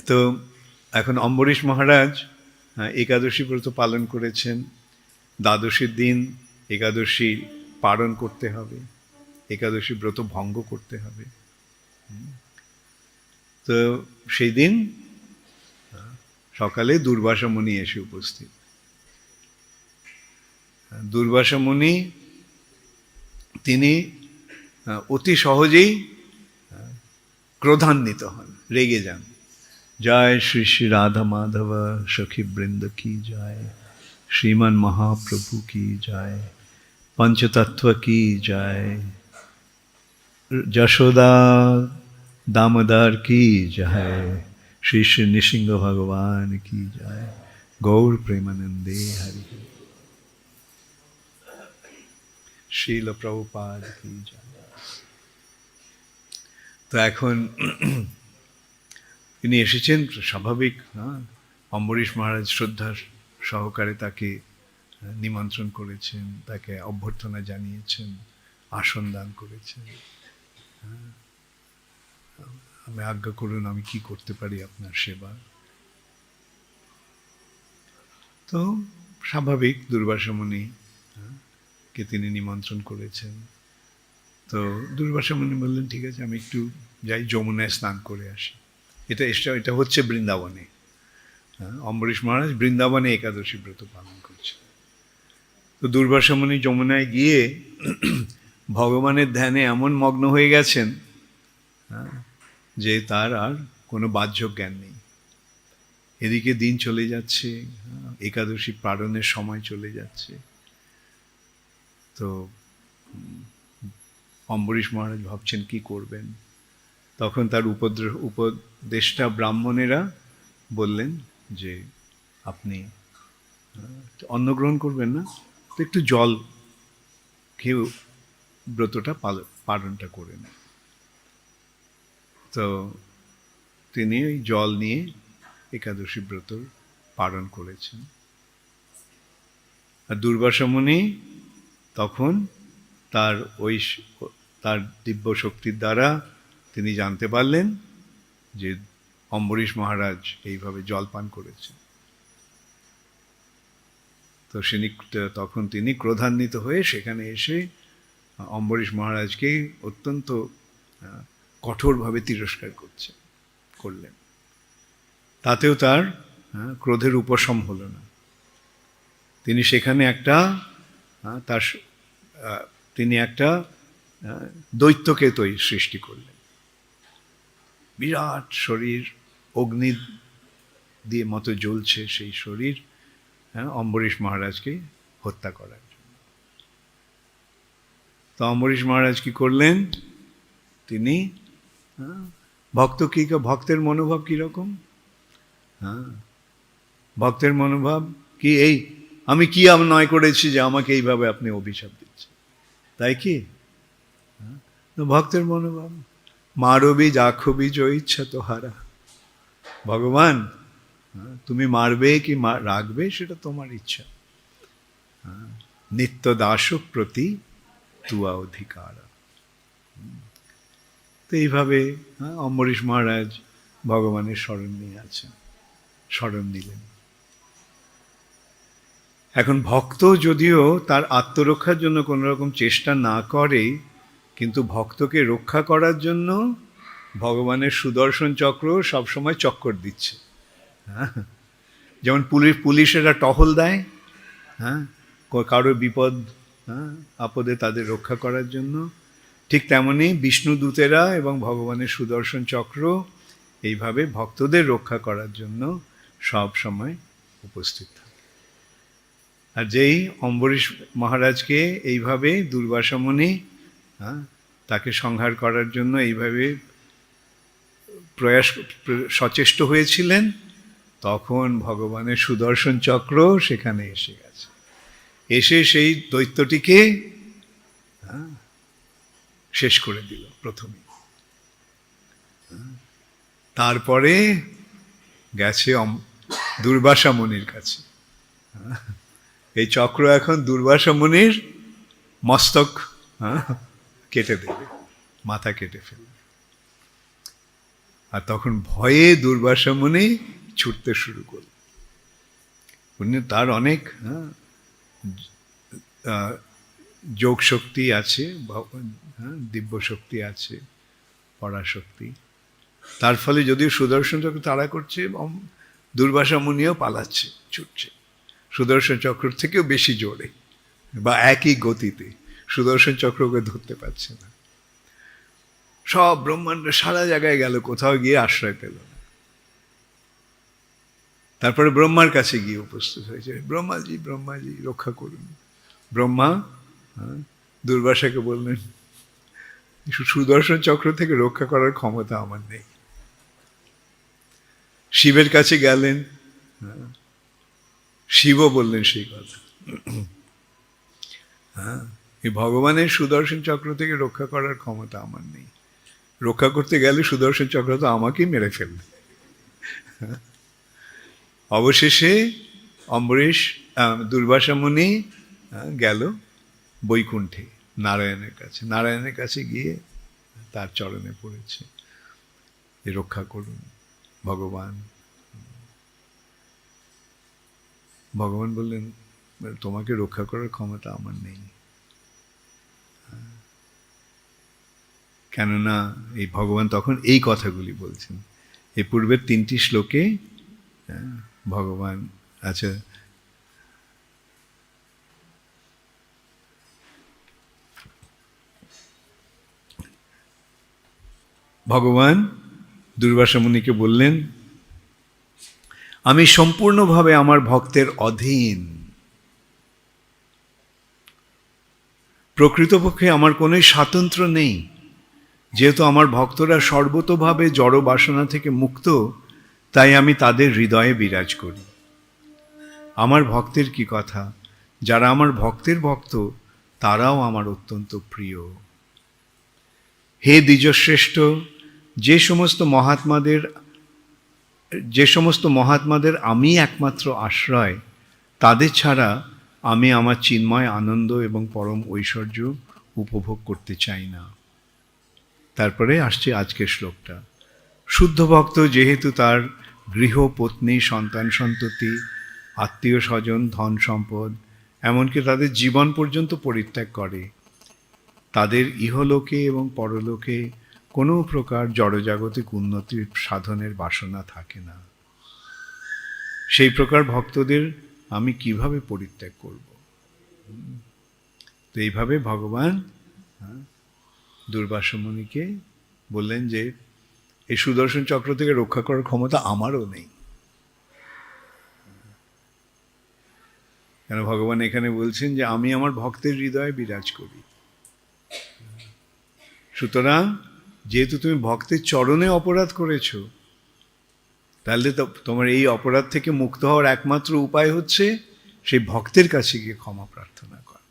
তো এখন অম্বরীশ মহারাজ একাদশী ব্রত পালন করেছেন। দ্বাদশীর দিন একাদশী পালন করতে হবে, একাদশী ব্রত ভঙ্গ করতে হবে। তো সেই দিন সকালে দুর্বাসা মুনি এসে উপস্থিত। দুর্বাসা মুনি তিনি অতি সহজেই ক্রোধান্বিত হন, রেগে যান। জয় শ্রী শ্রী রাধা মাধব সখী বৃন্দ কি জয়, শ্রীমান মহাপ্রভু কি জয়, पंचतत्व की जय, যশোদা दामोदर की जय, श्री श्री नृसिंह भगवान की जय, गौर प्रेमानंदे हरि, श्रील प्रभुपाद की जय। তো এখন তিনি এসেছেন স্বাভাবিক, অম্বরীশ মহারাজ শ্রদ্ধার সহকারে তাকে নিমন্ত্রণ করেছেন, তাকে অভ্যর্থনা জানিয়েছেন, আসন দান করেছেন। আমি আজ্ঞা করুন, আমি কি করতে পারি আপনার সেবা। তো স্বাভাবিক দুর্বাসা মুনি কে তিনি নিমন্ত্রণ করেছেন। তো দুর্বাসা মুনি বললেন ঠিক আছে, আমি একটু যাই যমুনায় স্নান করে আসি। এটা হচ্ছে বৃন্দাবনে। অম্বরীশ মহারাজ বৃন্দাবনে একাদশী ব্রত পালন করছে। তো দুর্বাসা মুনি যমুনায় গিয়ে ভগবানের ধ্যানে এমন মগ্ন হয়ে গেছেন যে তার আর কোনো বাহ্য জ্ঞান নেই। এদিকে দিন চলে যাচ্ছে, একাদশী পালনের সময় চলে যাচ্ছে। তো অম্বরীশ মহারাজ ভাবছেন কি করবেন। তখন তার উপদেষ্টা ব্রাহ্মণেরা বললেন যে আপনি অন্ন গ্রহণ করবেন না, তো একটু জল খেয়ে ব্রতটা পালনটা করে নেন। তো তিনি ওই জল নিয়ে একাদশী ব্রত পালন করেছেন। আর দুর্বাসা মুনি তখন তার দিব্য শক্তির দ্বারা তিনি জানতে পারলেন যে অম্বরীশ মহারাজ এইভাবে জল পান করেছেন। তো তখন তিনি ক্রোধান্বিত হয়ে সেখানে এসে অম্বরীশ মহারাজকে অত্যন্ত কঠোরভাবে তিরস্কার করলেন। তাতেও তার ক্রোধের উপশম হলো না। তিনি সেখানে তিনি একটা দৈত্যকে সৃষ্টি করলেন। বিরাট শরীর, অগ্নি দিয়ে মতো জ্বলছে সেই শরীর, অম্বরীশ মহারাজকে হত্যা করার জন্য। তো অম্বরীশ মহারাজ কি করলেন, তিনি ভক্তের মনোভাব কিরকম, ভক্তের মনোভাব কি, এই আমি কি অন্যায় করেছি যে আমাকে এইভাবে আপনি অভিশাপ দিচ্ছেন, তাই কি? ভক্তের মনোভাব মারবি জাখবি ইচ্ছা তো হারা, ভগবান তুমি মারবে কি রাখবে সেটা তোমার ইচ্ছা, নিত্য দাসক প্রতি তুয়া অধিকার। তো এইভাবে অম্বরীশ মহারাজ ভগবানের শরণ নিয়ে আছেন, শরণ নিলেন। এখন ভক্ত যদিও তার আত্মরক্ষার জন্য কোনো রকম চেষ্টা না করে, কিন্তু ভক্তকে রক্ষা করার জন্য ভগবানের সুদর্শন চক্র সবসময় চক্কর দিচ্ছে। যেমন পুলিশেরা টহল দেয়, কারো বিপদ আপদে তাদের রক্ষা করার জন্য, ঠিক তেমনি বিষ্ণুদূতেরা এবং ভগবানের সুদর্শন চক্র এইভাবে ভক্তদের রক্ষা করার জন্য সব সময় উপস্থিত থাকে। আর যেই অম্বরীশ মহারাজকে এইভাবে দুর্বাসা মুনি তাকে সংহার করার জন্য এইভাবে সচেষ্ট হয়েছিলেন, তখন ভগবানের সুদর্শন চক্র সেখানে এসে গেছে, এসে সেই দৈত্যটিকে শেষ করে দিল প্রথমে। তারপরে গেছে দুর্বাসা মুনির কাছে। এই চক্র এখন দুর্বাসা মুনির মস্তক কেটে দেবে, মাথা কেটে ফেলবে। আর তখন ভয়ে দুর্বাসা মুনি ছুটতে শুরু করল। উনি তার অনেক যোগ শক্তি আছে, দিব্য শক্তি আছে, পরাশক্তি। তার ফলে যদিও সুদর্শন চক্র তাড়া করছে, দুর্বাসা মুনিও পালাচ্ছে, ছুটছে সুদর্শন চক্র থেকেও বেশি জোরে বা একই গতিতে। সুদর্শন চক্র ওকে ধরতে পারছে না। সব ব্রহ্মাণ্ড সারা জায়গায় গেল, কোথাও গিয়ে আশ্রয় পেল না। তারপরে ব্রহ্মার কাছে গিয়ে উপস্থিত হয়েছে, ব্রহ্মাজি ব্রহ্মাজি রক্ষা করুন। ব্রহ্মা দুর্বাসাকে বললেন, সুদর্শন চক্র থেকে রক্ষা করার ক্ষমতা আমার নেই। শিবের কাছে গেলেন, শিবও বললেন সেই কথা। এই ভগবানের সুদর্শন চক্র থেকে রক্ষা করার ক্ষমতা আমার নেই। রক্ষা করতে গেলে সুদর্শন চক্র তো আমাকেই মেরে ফেলবে। অবশেষে অম্বরীশ দুর্বাসা মুনি গেল বৈকুণ্ঠে নারায়ণের কাছে। নারায়ণের কাছে গিয়ে তার চরণে পড়েছে যে রক্ষা করুন ভগবান। ভগবান বললেন, তোমাকে রক্ষা করার ক্ষমতা আমার নেই। কেননা এই ভগবান তখন এই কথাগুলি বলছেন। এই পূর্বের 3টি শ্লোকে ভগবান, আচ্ছা, ভগবান দুর্বাসা মুনিকে বললেন, আমি সম্পূর্ণভাবে আমার ভক্তের অধীন। প্রকৃতপক্ষে আমার কোনো স্বাতন্ত্র্য নেই। যেহেতু আমার ভক্তরা সর্বতোভাবে জড় বাসনা থেকে মুক্ত, তাই আমি তাদের হৃদয়ে বিরাজ করি। আমার ভক্তের কি কথা, যারা আমার ভক্তের ভক্ত তারাও আমার অত্যন্ত প্রিয়। হে দ্বিজশ্রেষ্ঠ, যে সমস্ত মহাত্মাদের আমি একমাত্র আশ্রয়, তাদের ছাড়া আমি আমার চিন্ময় আনন্দ এবং পরম ঐশ্বর্য উপভোগ করতে চাই না। তারপরে আসছে আজকের শ্লোকটা। শুদ্ধ ভক্ত যেহেতু তার গৃহ, পত্নী, সন্তান সন্ততি, আত্মীয় স্বজন, ধন সম্পদ, এমনকি তাদের জীবন পর্যন্ত পরিত্যাগ করে, তাদের ইহলোকে এবং পরলোকে কোনো প্রকার জড়জাগতিক উন্নতির সাধনের বাসনা থাকে না। সেই প্রকার ভক্তদের আমি কিভাবে পরিত্যাগ করব? তো এইভাবে ভগবান দুর্বাসা মুনিকে বললেন যে এই সুদর্শন চক্র থেকে রক্ষা করার ক্ষমতা আমারও নেই। কেন ভগবান এখানে বলছেন যে আমি আমার ভক্তের হৃদয়ে বিরাজ করি। সুতরাং যেহেতু তুমি ভক্তের চরণে অপরাধ করেছো, তাহলে তো তোমার এই অপরাধ থেকে মুক্ত হওয়ার একমাত্র উপায় হচ্ছে সেই ভক্তের কাছে গিয়ে ক্ষমা প্রার্থনা করা।